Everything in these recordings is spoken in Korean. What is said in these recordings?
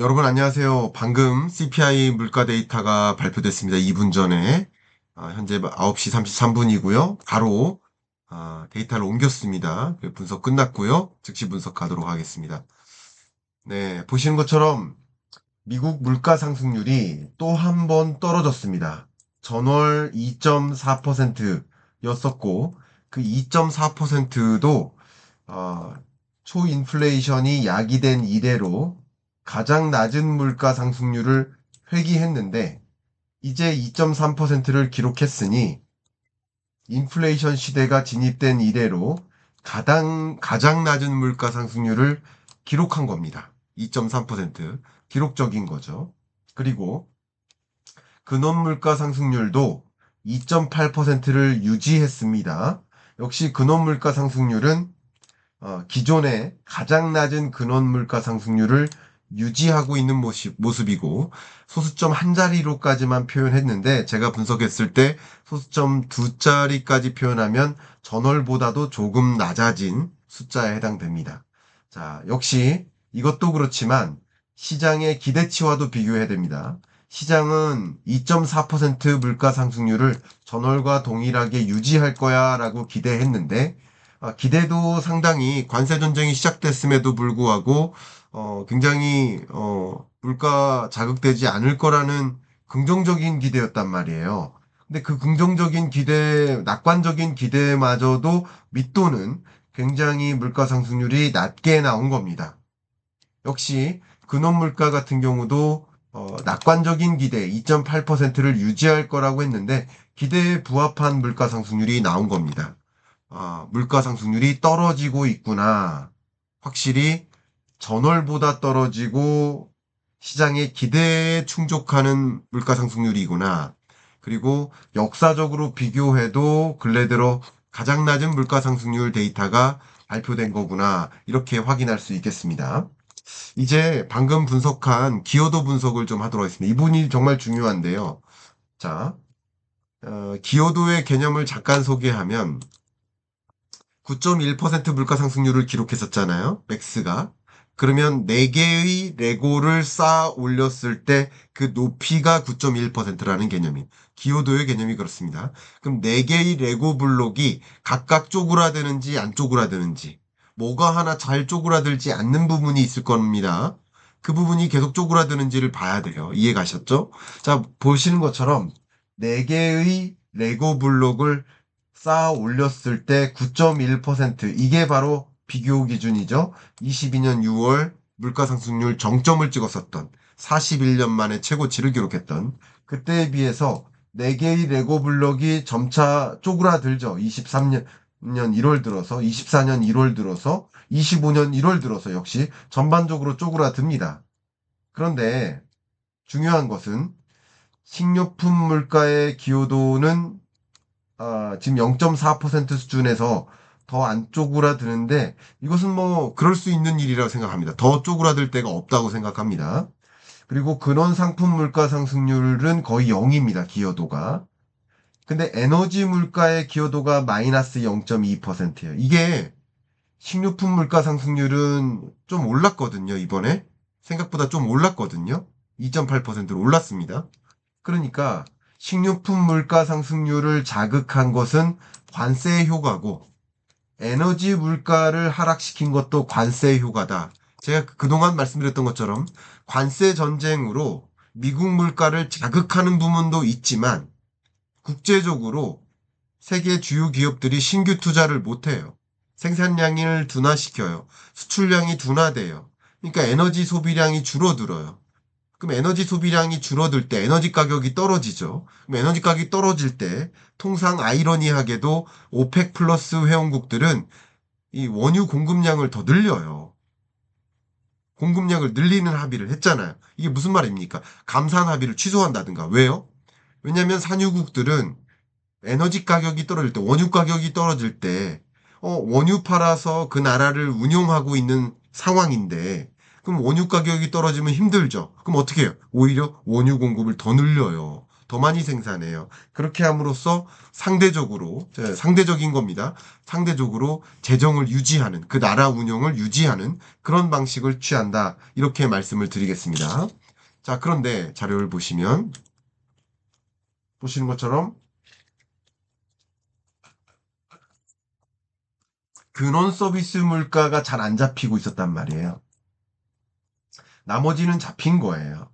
여러분 안녕하세요. 방금 CPI 물가 데이터가 발표됐습니다. 2분 전에. 현재 9시 33분이고요. 바로 데이터를 옮겼습니다. 분석 끝났고요. 즉시 분석하도록 하겠습니다. 네, 보시는 것처럼 미국 물가 상승률이 또 한 번 떨어졌습니다. 전월 2.4%였었고 그 2.4%도 초인플레이션이 야기된 이래로 가장 낮은 물가 상승률을 회귀했는데 이제 2.3%를 기록했으니 인플레이션 시대가 진입된 이래로 가장 낮은 물가 상승률을 기록한 겁니다. 2.3% 기록적인 거죠. 그리고 근원물가 상승률도 2.8%를 유지했습니다. 역시 근원물가 상승률은 기존의 가장 낮은 근원물가 상승률을 유지하고 있는 모습이고 소수점 한 자리로까지만 표현했는데 제가 분석했을 때 소수점 두 자리까지 표현하면 전월보다도 조금 낮아진 숫자에 해당됩니다. 자, 역시 이것도 그렇지만 시장의 기대치와도 비교해야 됩니다. 시장은 2.4% 물가 상승률을 전월과 동일하게 유지할 거야 라고 기대했는데 기대도 상당히 관세 전쟁이 시작됐음에도 불구하고 굉장히 물가 자극되지 않을 거라는 긍정적인 기대였단 말이에요. 근데 그 긍정적인 기대, 낙관적인 기대마저도 밑도는 굉장히 물가 상승률이 낮게 나온 겁니다. 역시 근원 물가 같은 경우도 낙관적인 기대 2.8%를 유지할 거라고 했는데 기대에 부합한 물가 상승률이 나온 겁니다. 물가 상승률이 떨어지고 있구나. 확실히 전월보다 떨어지고 시장의 기대에 충족하는 물가 상승률이구나. 그리고 역사적으로 비교해도 근래 들어 가장 낮은 물가 상승률 데이터가 발표된 거구나. 이렇게 확인할 수 있겠습니다. 이제 방금 분석한 기여도 분석을 좀 하도록 하겠습니다. 이분이 정말 중요한데요. 자, 기여도의 개념을 잠깐 소개하면 9.1% 물가 상승률을 기록했었잖아요. 맥스가. 그러면 4개의 레고를 쌓아 올렸을 때 그 높이가 9.1%라는 개념이 기여도의 개념이 그렇습니다. 그럼 4개의 레고 블록이 각각 쪼그라드는지 안 쪼그라드는지 뭐가 하나 잘 쪼그라들지 않는 부분이 있을 겁니다. 그 부분이 계속 쪼그라드는지를 봐야 돼요. 이해 가셨죠? 자, 보시는 것처럼 4개의 레고 블록을 쌓아 올렸을 때 9.1% 이게 바로 비교 기준이죠. 22년 6월 물가 상승률 정점을 찍었었던 41년 만에 최고치를 기록했던 그때에 비해서 4개의 레고 블록이 점차 쪼그라들죠. 23년 1월 들어서 24년 1월 들어서 25년 1월 들어서 역시 전반적으로 쪼그라듭니다. 그런데 중요한 것은 식료품 물가의 기여도는 지금 0.4% 수준에서 더 안 쪼그라드는데 이것은 뭐 그럴 수 있는 일이라고 생각합니다. 더 쪼그라들 데가 없다고 생각합니다. 그리고 근원 상품 물가 상승률은 거의 0입니다. 기여도가. 근데 에너지 물가의 기여도가 마이너스 0.2%예요. 이게 식료품 물가 상승률은 좀 올랐거든요. 이번에 생각보다 좀 올랐거든요. 2.8%로 올랐습니다. 그러니까 식료품 물가 상승률을 자극한 것은 관세 효과고 에너지 물가를 하락시킨 것도 관세 효과다. 제가 그동안 말씀드렸던 것처럼 관세 전쟁으로 미국 물가를 자극하는 부분도 있지만 국제적으로 세계 주요 기업들이 신규 투자를 못해요. 생산량을 둔화시켜요. 수출량이 둔화돼요. 그러니까 에너지 소비량이 줄어들어요. 그럼 에너지 소비량이 줄어들 때 에너지 가격이 떨어지죠. 그럼 에너지 가격이 떨어질 때 통상 아이러니하게도 오펙 플러스 회원국들은 이 원유 공급량을 더 늘려요. 공급량을 늘리는 합의를 했잖아요. 이게 무슨 말입니까? 감산 합의를 취소한다든가. 왜요? 왜냐하면 산유국들은 에너지 가격이 떨어질 때, 원유 가격이 떨어질 때, 원유 팔아서 그 나라를 운용하고 있는 상황인데, 그럼 원유 가격이 떨어지면 힘들죠. 그럼 어떻게 해요? 오히려 원유 공급을 더 늘려요. 더 많이 생산해요. 그렇게 함으로써 상대적인 겁니다. 상대적으로 재정을 유지하는, 그 나라 운영을 유지하는 그런 방식을 취한다. 이렇게 말씀을 드리겠습니다. 자, 그런데 자료를 보시면, 보시는 것처럼 근원 서비스 물가가 잘 안 잡히고 있었단 말이에요. 나머지는 잡힌 거예요.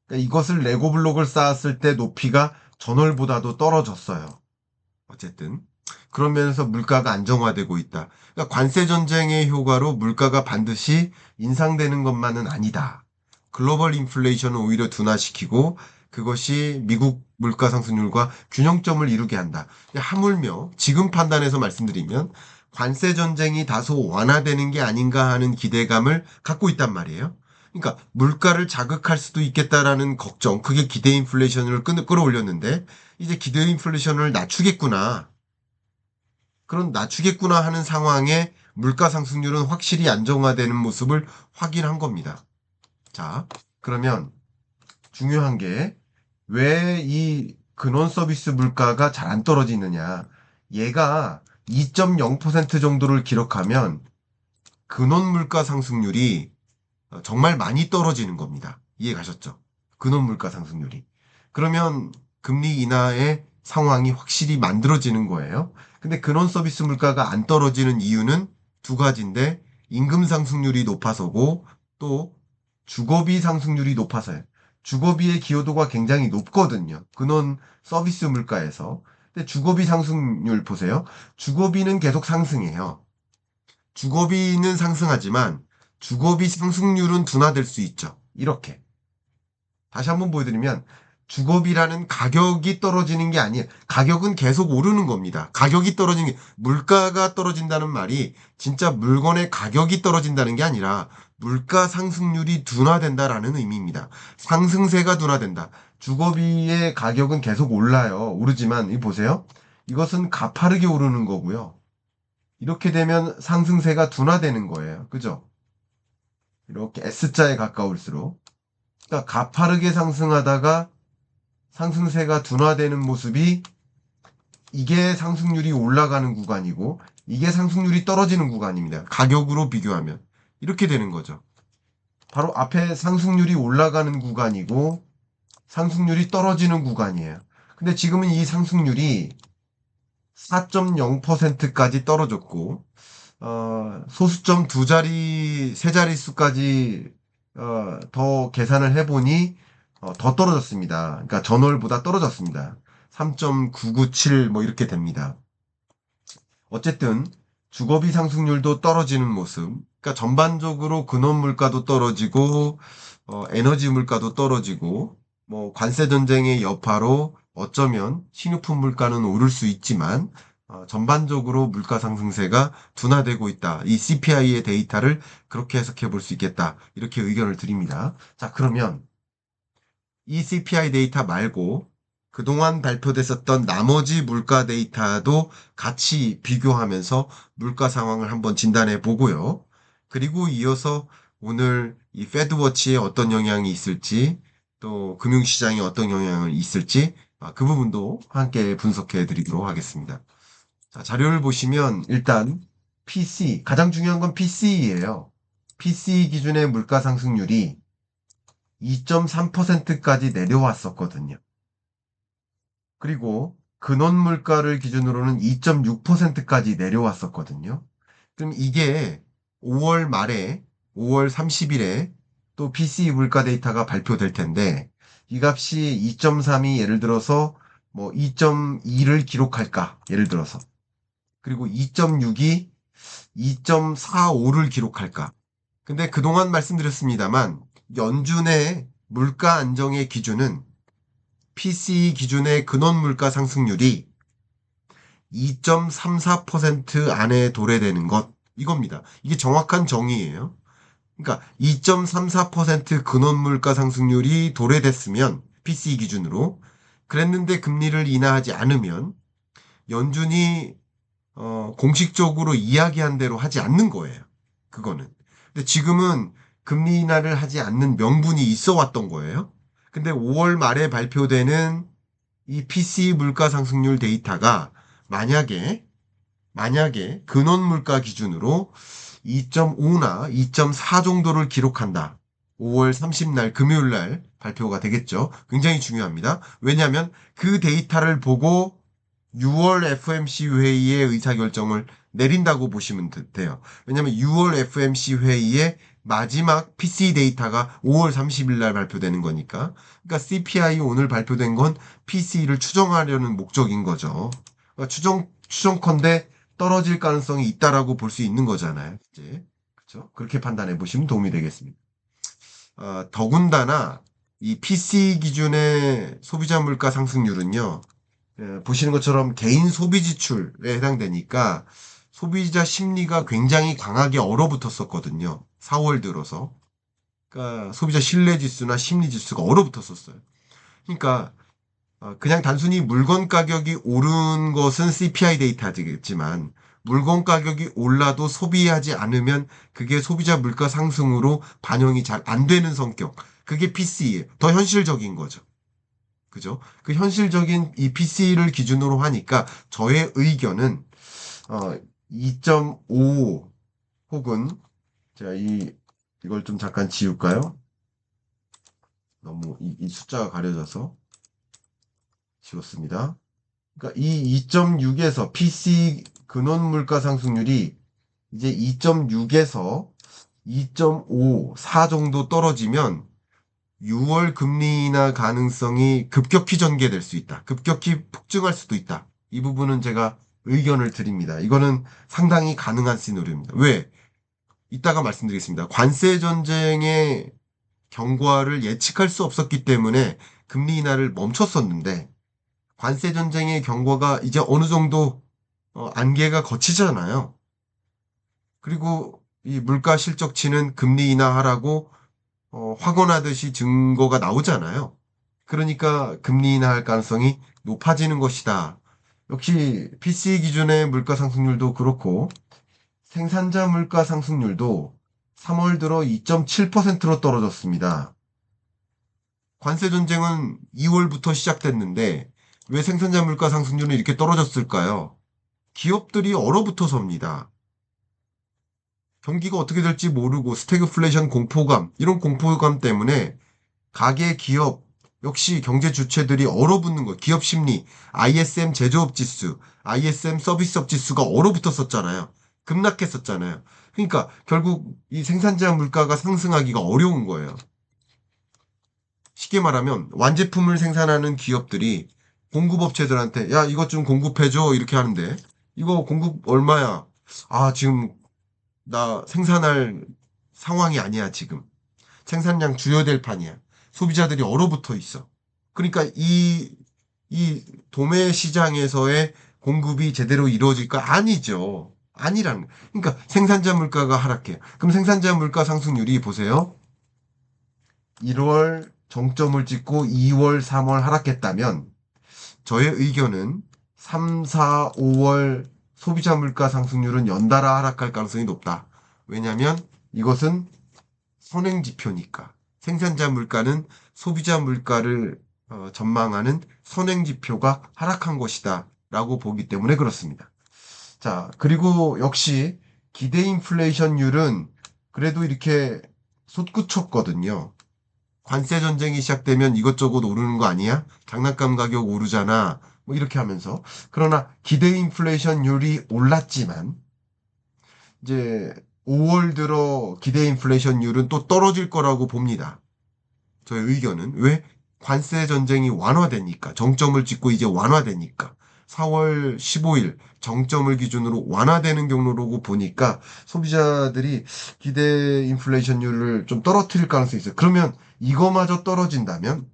그러니까 이것을 레고 블록을 쌓았을 때 높이가 전월보다도 떨어졌어요. 어쨌든 그런 면에서 물가가 안정화되고 있다. 그러니까 관세 전쟁의 효과로 물가가 반드시 인상되는 것만은 아니다. 글로벌 인플레이션을 오히려 둔화시키고 그것이 미국 물가 상승률과 균형점을 이루게 한다. 하물며 지금 판단해서 말씀드리면 관세 전쟁이 다소 완화되는 게 아닌가 하는 기대감을 갖고 있단 말이에요. 그러니까 물가를 자극할 수도 있겠다라는 걱정, 그게 기대 인플레이션을 끌어올렸는데 이제 기대 인플레이션을 낮추겠구나. 그런 낮추겠구나 하는 상황에 물가 상승률은 확실히 안정화되는 모습을 확인한 겁니다. 자, 그러면 중요한 게 왜 이 근원 서비스 물가가 잘 안 떨어지느냐. 얘가 2.0% 정도를 기록하면 근원 물가 상승률이 정말 많이 떨어지는 겁니다. 이해 가셨죠? 근원 물가 상승률이. 그러면 금리 인하의 상황이 확실히 만들어지는 거예요. 근데 근원 서비스 물가가 안 떨어지는 이유는 두 가지인데 임금 상승률이 높아서고 또 주거비 상승률이 높아서요. 주거비의 기여도가 굉장히 높거든요. 근원 서비스 물가에서. 근데 주거비 상승률 보세요. 주거비는 계속 상승해요. 주거비는 상승하지만 주거비 상승률은 둔화될 수 있죠. 이렇게. 다시 한번 보여드리면 주거비라는 가격이 떨어지는 게 아니에요. 가격은 계속 오르는 겁니다. 가격이 떨어지는 게 물가가 떨어진다는 말이 진짜 물건의 가격이 떨어진다는 게 아니라 물가 상승률이 둔화된다라는 의미입니다. 상승세가 둔화된다. 주거비의 가격은 계속 올라요. 오르지만 이 보세요. 이것은 가파르게 오르는 거고요. 이렇게 되면 상승세가 둔화되는 거예요. 그죠? 이렇게 S자에 가까울수록. 그러니까 가파르게 상승하다가 상승세가 둔화되는 모습이 이게 상승률이 올라가는 구간이고 이게 상승률이 떨어지는 구간입니다. 가격으로 비교하면. 이렇게 되는 거죠. 바로 앞에 상승률이 올라가는 구간이고 상승률이 떨어지는 구간이에요. 근데 지금은 이 상승률이 4.0%까지 떨어졌고 소수점 두 자리, 세 자릿수까지 더 계산을 해보니 더 떨어졌습니다. 그러니까 전월보다 떨어졌습니다. 3.997 뭐 이렇게 됩니다. 어쨌든 주거비 상승률도 떨어지는 모습. 그러니까 전반적으로 근원 물가도 떨어지고 에너지 물가도 떨어지고 뭐 관세 전쟁의 여파로 어쩌면 식료품 물가는 오를 수 있지만 전반적으로 물가 상승세가 둔화되고 있다. 이 CPI의 데이터를 그렇게 해석해 볼 수 있겠다. 이렇게 의견을 드립니다. 자, 그러면 이 CPI 데이터 말고 그동안 발표됐었던 나머지 물가 데이터도 같이 비교하면서 물가 상황을 한번 진단해 보고요. 그리고 이어서 오늘 이 패드워치에 어떤 영향이 있을지 또 금융시장에 어떤 영향이 있을지 그 부분도 함께 분석해 드리도록 하겠습니다. 자, 자료를 보시면 일단 PC, 가장 중요한 건 PC예요. PC 기준의 물가 상승률이 2.3%까지 내려왔었거든요. 그리고 근원 물가를 기준으로는 2.6%까지 내려왔었거든요. 그럼 이게 5월 말에 5월 30일에 또 PCE 물가 데이터가 발표될 텐데 이 값이 2.3이 예를 들어서 뭐 2.2를 기록할까? 예를 들어서. 그리고 2.6이 2.45를 기록할까? 근데 그동안 말씀드렸습니다만 연준의 물가 안정의 기준은 PCE 기준의 근원 물가 상승률이 2.34% 안에 도래되는 것 이겁니다. 이게 정확한 정의예요. 그러니까 2.34% 근원 물가 상승률이 도래됐으면 PCE 기준으로 그랬는데 금리를 인하하지 않으면 연준이 공식적으로 이야기한 대로 하지 않는 거예요. 그거는. 근데 지금은 금리 인하를 하지 않는 명분이 있어 왔던 거예요. 근데 5월 말에 발표되는 이 PCE 물가 상승률 데이터가 만약에 근원 물가 기준으로 2.5나 2.4 정도를 기록한다. 5월 30날 금요일 날 발표가 되겠죠. 굉장히 중요합니다. 왜냐하면 그 데이터를 보고 6월 FMC 회의의 의사결정을 내린다고 보시면 돼요. 왜냐하면 6월 FMC 회의의 마지막 PC 데이터가 5월 30일 날 발표되는 거니까. 그러니까 CPI 오늘 발표된 건 PC를 추정하려는 목적인 거죠. 그러니까 추정컨대 떨어질 가능성이 있다라고 볼 수 있는 거잖아요. 이제 그렇죠? 그렇게 판단해 보시면 도움이 되겠습니다. 더군다나 이 PC 기준의 소비자 물가 상승률은요. 보시는 것처럼 개인 소비 지출에 해당되니까 소비자 심리가 굉장히 강하게 얼어붙었었거든요. 4월 들어서. 그러니까 소비자 신뢰 지수나 심리 지수가 얼어붙었었어요. 그러니까 그냥 단순히 물건 가격이 오른 것은 CPI 데이터겠지만 물건 가격이 올라도 소비하지 않으면 그게 소비자 물가 상승으로 반영이 잘 안 되는 성격. 그게 PC예요. 더 현실적인 거죠. 그죠? 그 현실적인 이 PC를 기준으로 하니까 저의 의견은 2.5 혹은 제가 이걸 좀 잠깐 지울까요? 너무 이 숫자가 가려져서 지웠습니다. 그러니까 이 2.6에서 PC 근원 물가 상승률이 이제 2.6에서 2.5, 4 정도 떨어지면 6월 금리 인하 가능성이 급격히 전개될 수 있다. 급격히 폭증할 수도 있다. 이 부분은 제가 의견을 드립니다. 이거는 상당히 가능한 시나리오입니다. 왜? 이따가 말씀드리겠습니다. 관세 전쟁의 경과를 예측할 수 없었기 때문에 금리 인하를 멈췄었는데 관세 전쟁의 경과가 이제 어느 정도 안개가 걷히잖아요. 그리고 이 물가 실적치는 금리 인하하라고 확언하듯이 증거가 나오잖아요. 그러니까 금리 인하할 가능성이 높아지는 것이다. 역시 PC 기준의 물가 상승률도 그렇고 생산자 물가 상승률도 3월 들어 2.7%로 떨어졌습니다. 관세 전쟁은 2월부터 시작됐는데 왜 생산자 물가 상승률은 이렇게 떨어졌을까요? 기업들이 얼어붙어서입니다. 경기가 어떻게 될지 모르고 스태그플레이션 공포감, 이런 공포감 때문에 가계 기업 역시 경제 주체들이 얼어붙는 거. 기업 심리, ISM 제조업 지수, ISM 서비스업 지수가 얼어붙었었잖아요. 급락했었잖아요. 그러니까 결국 이 생산자 물가가 상승하기가 어려운 거예요. 쉽게 말하면 완제품을 생산하는 기업들이 공급업체들한테 야 이것 좀 공급해줘 이렇게 하는데 이거 공급 얼마야? 아 지금 나 생산할 상황이 아니야 지금. 생산량 주요될 판이야. 소비자들이 얼어붙어 있어. 그러니까 이 도매 시장에서의 공급이 제대로 이루어질까? 아니죠. 아니라는. 그러니까 생산자 물가가 하락해. 그럼 생산자 물가 상승률이 보세요. 1월 정점을 찍고 2월, 3월 하락했다면 저의 의견은 3, 4, 5월 소비자 물가 상승률은 연달아 하락할 가능성이 높다. 왜냐하면 이것은 선행 지표니까. 생산자 물가는 소비자 물가를 전망하는 선행 지표가 하락한 것이다. 라고 보기 때문에 그렇습니다. 자, 그리고 역시 기대 인플레이션율은 그래도 이렇게 솟구쳤거든요. 관세 전쟁이 시작되면 이것저것 오르는 거 아니야? 장난감 가격 오르잖아. 뭐 이렇게 하면서. 그러나 기대 인플레이션율이 올랐지만 이제 5월 들어 기대 인플레이션율은 또 떨어질 거라고 봅니다. 저의 의견은. 왜? 관세 전쟁이 완화되니까. 정점을 찍고 이제 완화되니까. 4월 15일 정점을 기준으로 완화되는 경로로 보니까 소비자들이 기대 인플레이션율을 좀 떨어뜨릴 가능성이 있어요. 그러면 이거마저 떨어진다면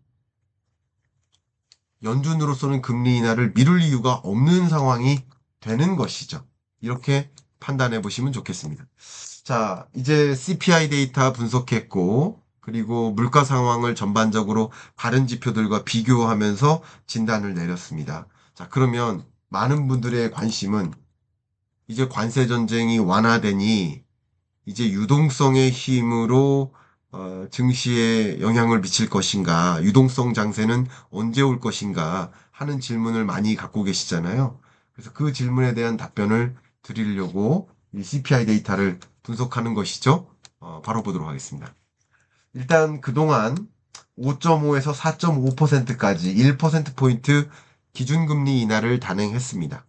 연준으로서는 금리 인하를 미룰 이유가 없는 상황이 되는 것이죠. 이렇게 판단해 보시면 좋겠습니다. 자, 이제 CPI 데이터 분석했고, 그리고 물가 상황을 전반적으로 다른 지표들과 비교하면서 진단을 내렸습니다. 자, 그러면 많은 분들의 관심은 이제 관세 전쟁이 완화되니 이제 유동성의 힘으로 증시에 영향을 미칠 것인가, 유동성 장세는 언제 올 것인가 하는 질문을 많이 갖고 계시잖아요. 그래서 그 질문에 대한 답변을 드리려고 이 CPI 데이터를 분석하는 것이죠. 바로 보도록 하겠습니다. 일단 그동안 5.5에서 4.5%까지 1%포인트 기준금리 인하를 단행했습니다.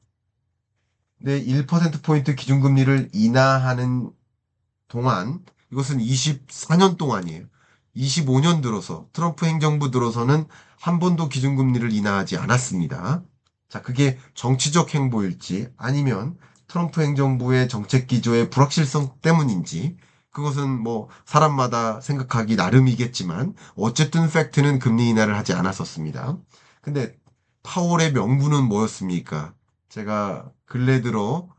근데 1%포인트 기준금리를 인하하는 동안, 이것은 24년 동안이에요. 25년 들어서, 트럼프 행정부 들어서는 한 번도 기준금리를 인하하지 않았습니다. 자, 그게 정치적 행보일지 아니면 트럼프 행정부의 정책 기조의 불확실성 때문인지, 그것은 뭐 사람마다 생각하기 나름이겠지만 어쨌든 팩트는 금리 인하를 하지 않았었습니다. 근데 파월의 명분은 뭐였습니까? 제가 근래 들어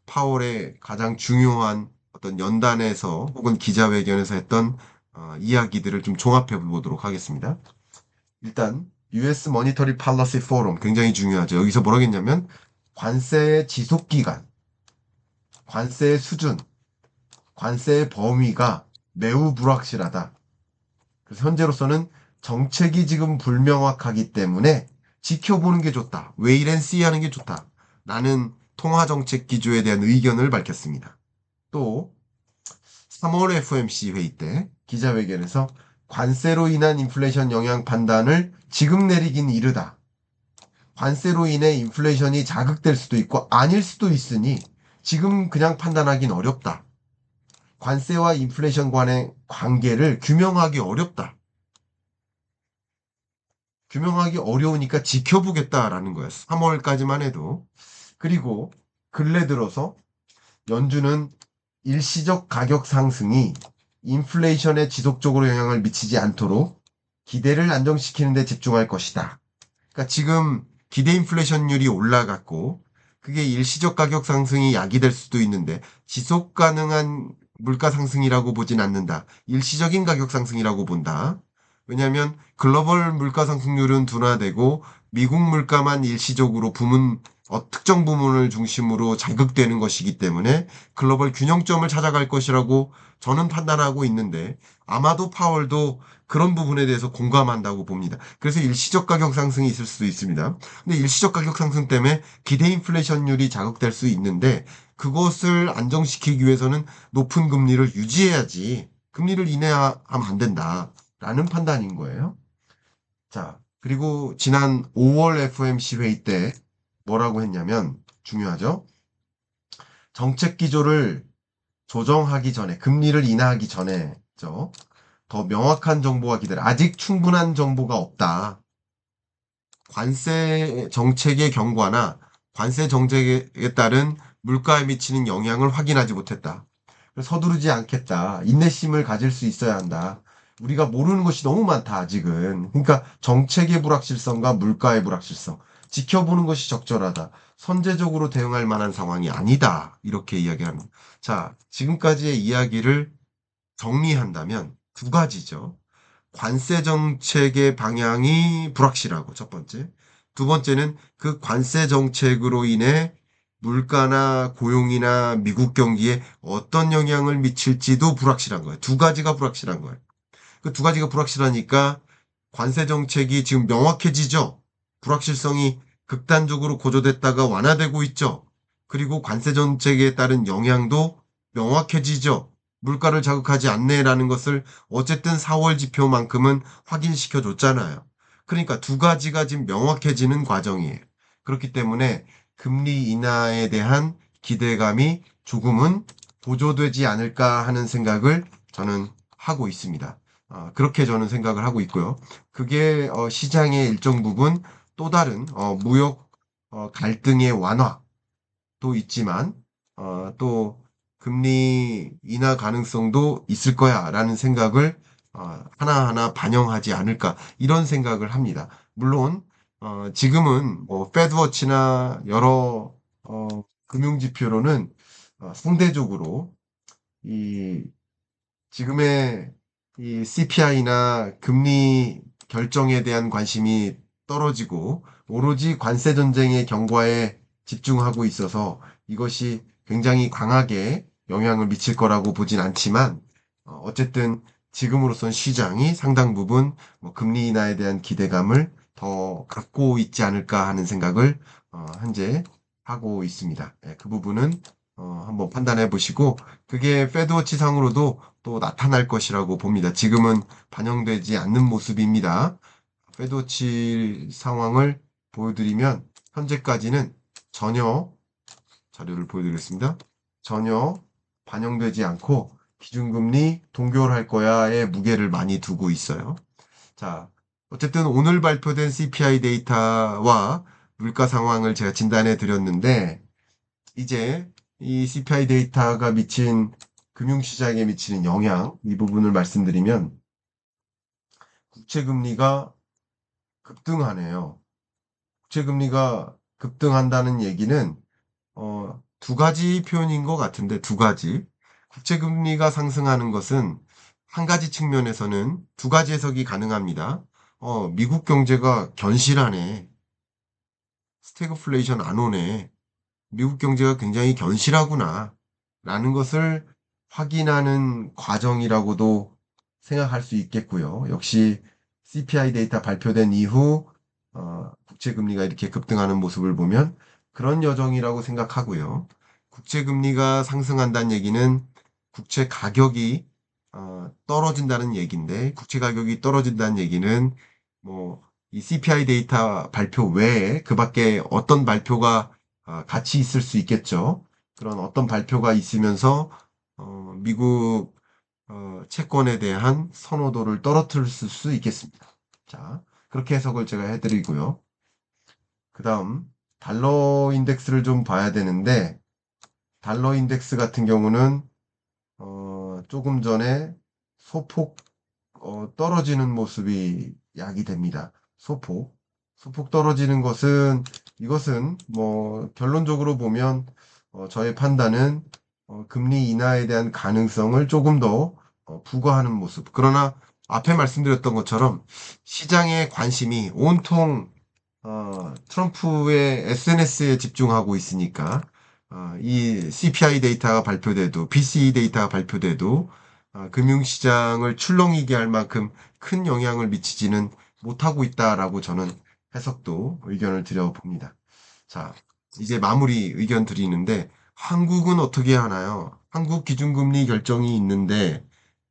파월의 가장 중요한 어떤 연단에서 혹은 기자회견에서 했던 이야기들을 좀 종합해 보도록 하겠습니다. 일단 US Monetary Policy Forum 굉장히 중요하죠. 여기서 뭐라고 했냐면 관세의 지속 기간, 관세의 수준, 관세의 범위가 매우 불확실하다. 그래서 현재로서는 정책이 지금 불명확하기 때문에 지켜보는 게 좋다. 웨일 앤 씨 하는 게 좋다. 라는 통화정책 기조에 대한 의견을 밝혔습니다. 또 3월 FOMC 회의 때 기자회견에서 관세로 인한 인플레이션 영향 판단을 지금 내리긴 이르다. 관세로 인해 인플레이션이 자극될 수도 있고 아닐 수도 있으니 지금 그냥 판단하긴 어렵다. 관세와 인플레이션 간의 관계를 규명하기 어렵다. 규명하기 어려우니까 지켜보겠다라는 거예요. 3월까지만 해도. 그리고 근래 들어서 연준은 일시적 가격 상승이 인플레이션에 지속적으로 영향을 미치지 않도록 기대를 안정시키는 데 집중할 것이다. 그러니까 지금 기대 인플레이션율이 올라갔고 그게 일시적 가격 상승이 약이 될 수도 있는데 지속 가능한 물가 상승이라고 보진 않는다. 일시적인 가격 상승이라고 본다. 왜냐하면 글로벌 물가 상승률은 둔화되고 미국 물가만 일시적으로 특정 부문을 중심으로 자극되는 것이기 때문에 글로벌 균형점을 찾아갈 것이라고 저는 판단하고 있는데 아마도 파월도 그런 부분에 대해서 공감한다고 봅니다. 그래서 일시적 가격 상승이 있을 수도 있습니다. 근데 일시적 가격 상승 때문에 기대 인플레이션율이 자극될 수 있는데 그것을 안정시키기 위해서는 높은 금리를 유지해야지 금리를 인하하면 안 된다라는 판단인 거예요. 자, 그리고 지난 5월 FOMC 회의 때 뭐라고 했냐면 중요하죠. 정책 기조를 조정하기 전에 금리를 인하하기 전에죠. 더 명확한 정보가 기다려. 아직 충분한 정보가 없다. 관세 정책의 경과나 관세 정책에 따른 물가에 미치는 영향을 확인하지 못했다. 서두르지 않겠다. 인내심을 가질 수 있어야 한다. 우리가 모르는 것이 너무 많다, 아직은. 그러니까 정책의 불확실성과 물가의 불확실성. 지켜보는 것이 적절하다. 선제적으로 대응할 만한 상황이 아니다. 이렇게 이야기합니다. 자, 지금까지의 이야기를 정리한다면 두 가지죠. 관세 정책의 방향이 불확실하고 첫 번째. 두 번째는 그 관세 정책으로 인해 물가나 고용이나 미국 경기에 어떤 영향을 미칠지도 불확실한 거예요. 두 가지가 불확실한 거예요. 그 두 가지가 불확실하니까 관세 정책이 지금 명확해지죠. 불확실성이 극단적으로 고조됐다가 완화되고 있죠. 그리고 관세 정책에 따른 영향도 명확해지죠. 물가를 자극하지 않네라는 것을 어쨌든 4월 지표만큼은 확인시켜 줬잖아요. 그러니까 두 가지가 지금 명확해지는 과정이에요. 그렇기 때문에 금리 인하에 대한 기대감이 조금은 보조되지 않을까 하는 생각을 저는 하고 있습니다. 그렇게 저는 생각을 하고 있고요. 그게 시장의 일정 부분 또 다른 무역 갈등의 완화도 있지만 또 금리 인하 가능성도 있을 거야라는 생각을 하나하나 반영하지 않을까 이런 생각을 합니다. 물론 지금은 뭐 패드워치나 여러 금융 지표로는 상대적으로 이 지금의 이 CPI나 금리 결정에 대한 관심이 떨어지고 오로지 관세 전쟁의 경과에 집중하고 있어서 이것이 굉장히 강하게 영향을 미칠 거라고 보진 않지만 어쨌든 지금으로선 시장이 상당 부분 뭐 금리 인하에 대한 기대감을 더 갖고 있지 않을까 하는 생각을 현재 하고 있습니다. 예, 그 부분은 한번 판단해 보시고 그게 페드워치 상으로도 또 나타날 것이라고 봅니다. 지금은 반영되지 않는 모습입니다. 페드워치 상황을 보여드리면 현재까지는 전혀 자료를 보여드리겠습니다. 전혀 반영되지 않고 기준금리 동결할 거야의 무게를 많이 두고 있어요. 자, 어쨌든 오늘 발표된 CPI 데이터와 물가 상황을 제가 진단해 드렸는데 이제 이 CPI 데이터가 미친 금융시장에 미치는 영향 이 부분을 말씀드리면 국채금리가 급등하네요. 국채금리가 급등한다는 얘기는 두 가지 표현인 것 같은데 두 가지. 국채금리가 상승하는 것은 한 가지 측면에서는 두 가지 해석이 가능합니다. 미국 경제가 견실하네. 스태그플레이션 안 오네. 미국 경제가 굉장히 견실하구나. 라는 것을 확인하는 과정이라고도 생각할 수 있겠고요. 역시 CPI 데이터 발표된 이후 국채금리가 이렇게 급등하는 모습을 보면 그런 여정이라고 생각하고요. 국채금리가 상승한다는 얘기는 국채 가격이 떨어진다는 얘기인데 국채 가격이 떨어진다는 얘기는 뭐 이 CPI 데이터 발표 외에 그 밖에 어떤 발표가 같이 있을 수 있겠죠. 그런 어떤 발표가 있으면서 미국 채권에 대한 선호도를 떨어뜨릴 수 있겠습니다. 자, 그렇게 해석을 제가 해드리고요. 그 다음 달러 인덱스를 좀 봐야 되는데 달러 인덱스 같은 경우는 조금 전에 소폭 떨어지는 모습이 야기됩니다. 소폭 떨어지는 것은 이것은 뭐 결론적으로 보면 저의 판단은 금리 인하에 대한 가능성을 조금 더 부과하는 모습. 그러나 앞에 말씀드렸던 것처럼 시장의 관심이 온통 트럼프의 SNS에 집중하고 있으니까 이 CPI 데이터가 발표돼도 PCE 데이터가 발표돼도 금융시장을 출렁이게 할 만큼 큰 영향을 미치지는 못하고 있다라고 저는 해석도 의견을 드려봅니다. 자, 이제 마무리 의견 드리는데 한국은 어떻게 하나요? 한국 기준금리 결정이 있는데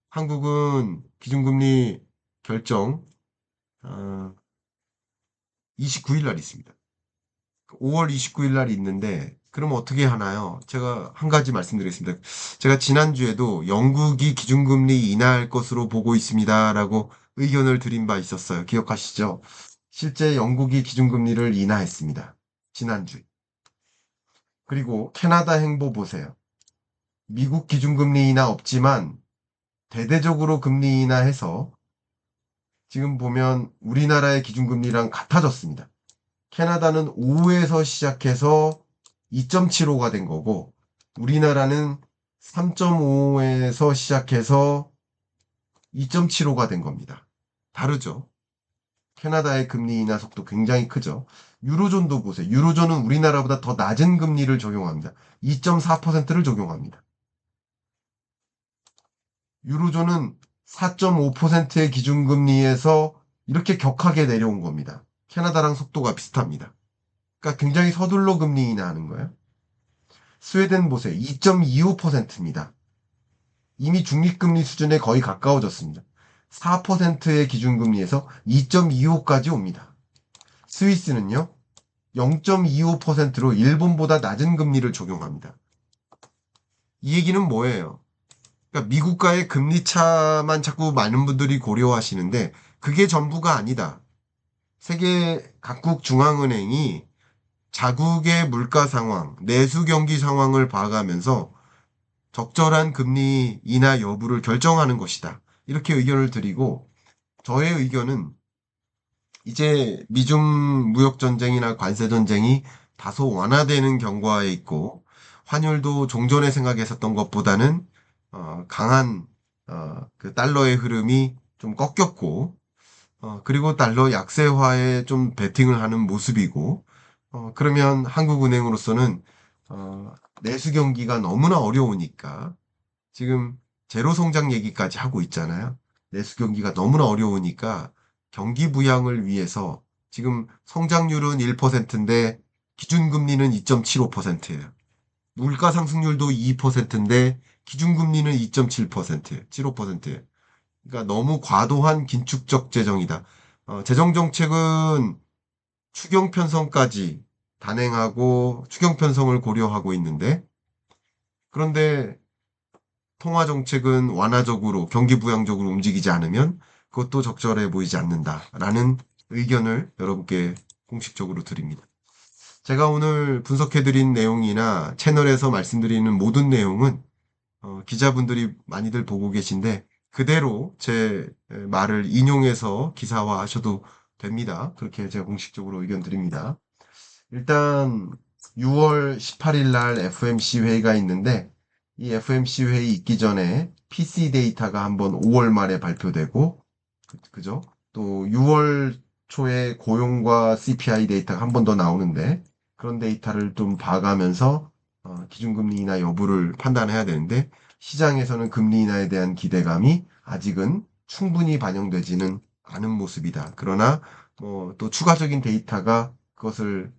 한국은 기준금리 결정 29일 날 있습니다. 5월 29일 날 있는데 그러면 어떻게 하나요? 제가 한 가지 말씀드리겠습니다. 제가 지난주에도 영국이 기준금리 인하할 것으로 보고 있습니다라고 의견을 드린 바 있었어요. 기억하시죠? 실제 영국이 기준금리를 인하했습니다. 지난주. 그리고 캐나다 행보 보세요. 미국 기준금리 인하 없지만 대대적으로 금리 인하해서 지금 보면 우리나라의 기준금리랑 같아졌습니다. 캐나다는 5에서 시작해서 2.75가 된 거고 우리나라는 3.5에서 시작해서 2.75가 된 겁니다. 다르죠. 캐나다의 금리 인하 속도 굉장히 크죠. 유로존도 보세요. 유로존은 우리나라보다 더 낮은 금리를 적용합니다. 2.4%를 적용합니다. 유로존은 4.5%의 기준금리에서 이렇게 격하게 내려온 겁니다. 캐나다랑 속도가 비슷합니다. 그러니까 굉장히 서둘러 금리 인하하는 거예요. 스웨덴 보세요. 2.25%입니다. 이미 중립금리 수준에 거의 가까워졌습니다. 4%의 기준금리에서 2.25까지 옵니다. 스위스는요, 0.25%로 일본보다 낮은 금리를 적용합니다. 이 얘기는 뭐예요? 그러니까 미국과의 금리 차만 자꾸 많은 분들이 고려하시는데 그게 전부가 아니다. 세계 각국 중앙은행이 자국의 물가 상황, 내수 경기 상황을 봐가면서 적절한 금리 인하 여부를 결정하는 것이다. 이렇게 의견을 드리고 저의 의견은 이제 미중 무역 전쟁이나 관세 전쟁이 다소 완화되는 경과에 있고 환율도 종전에 생각했었던 것보다는 강한 그 달러의 흐름이 좀 꺾였고 그리고 달러 약세화에 좀 베팅을 하는 모습이고 그러면 한국은행으로서는 내수 경기가 너무나 어려우니까 지금 제로 성장 얘기까지 하고 있잖아요. 내수 경기가 너무나 어려우니까 경기 부양을 위해서 지금 성장률은 1%인데 기준금리는 2.75%예요. 물가 상승률도 2%인데 기준금리는 2.7%예요. 75%예요. 그러니까 너무 과도한 긴축적 재정이다. 재정 정책은 추경 편성까지 단행하고 추경 편성을 고려하고 있는데 그런데 통화 정책은 완화적으로 경기 부양적으로 움직이지 않으면 그것도 적절해 보이지 않는다라는 의견을 여러분께 공식적으로 드립니다. 제가 오늘 분석해드린 내용이나 채널에서 말씀드리는 모든 내용은 기자분들이 많이들 보고 계신데 그대로 제 말을 인용해서 기사화하셔도 됩니다. 그렇게 제가 공식적으로 의견 드립니다. 일단 6월 18일 날 FMC 회의가 있는데 이 FMC 회의 있기 전에 PC 데이터가 한번 5월 말에 발표되고 그죠? 또 6월 초에 고용과 CPI 데이터가 한 번 더 나오는데 그런 데이터를 좀 봐가면서 기준금리 인하 여부를 판단해야 되는데 시장에서는 금리 인하에 대한 기대감이 아직은 충분히 반영되지는 않은 모습이다. 그러나 또 추가적인 데이터가 그것을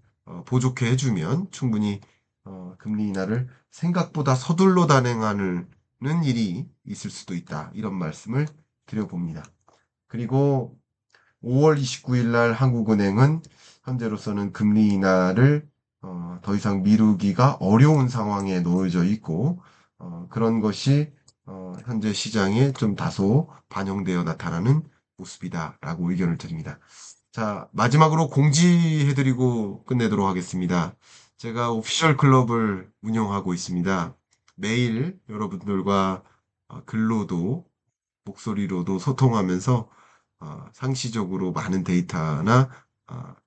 보조케 해주면 충분히 금리 인하를 생각보다 서둘러 단행하는 일이 있을 수도 있다. 이런 말씀을 드려봅니다. 그리고 5월 29일 날 한국은행은 현재로서는 금리 인하를 더 이상 미루기가 어려운 상황에 놓여져 있고 그런 것이 현재 시장에 좀 다소 반영되어 나타나는 모습이다라고 의견을 드립니다. 자, 마지막으로 공지해드리고 끝내도록 하겠습니다. 제가 오피셜 클럽을 운영하고 있습니다. 매일 여러분들과 글로도 목소리로도 소통하면서 상시적으로 많은 데이터나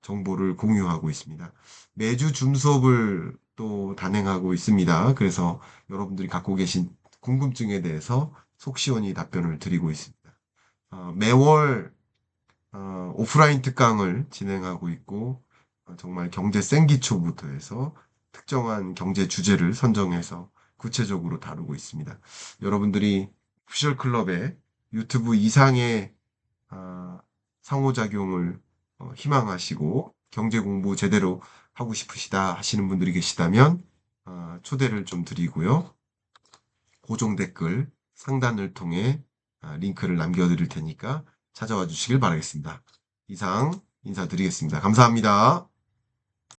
정보를 공유하고 있습니다. 매주 줌 수업을 또 단행하고 있습니다. 그래서 여러분들이 갖고 계신 궁금증에 대해서 속 시원히 답변을 드리고 있습니다. 매월 오프라인 특강을 진행하고 있고 정말 경제 생기초부터 해서 특정한 경제 주제를 선정해서 구체적으로 다루고 있습니다. 여러분들이 오피셜 클럽의 유튜브 이상의 상호작용을 희망하시고 경제 공부 제대로 하고 싶으시다 하시는 분들이 계시다면 초대를 좀 드리고요. 고정 댓글 상단을 통해 링크를 남겨드릴 테니까 찾아와 주시길 바라겠습니다. 이상 인사드리겠습니다. 감사합니다.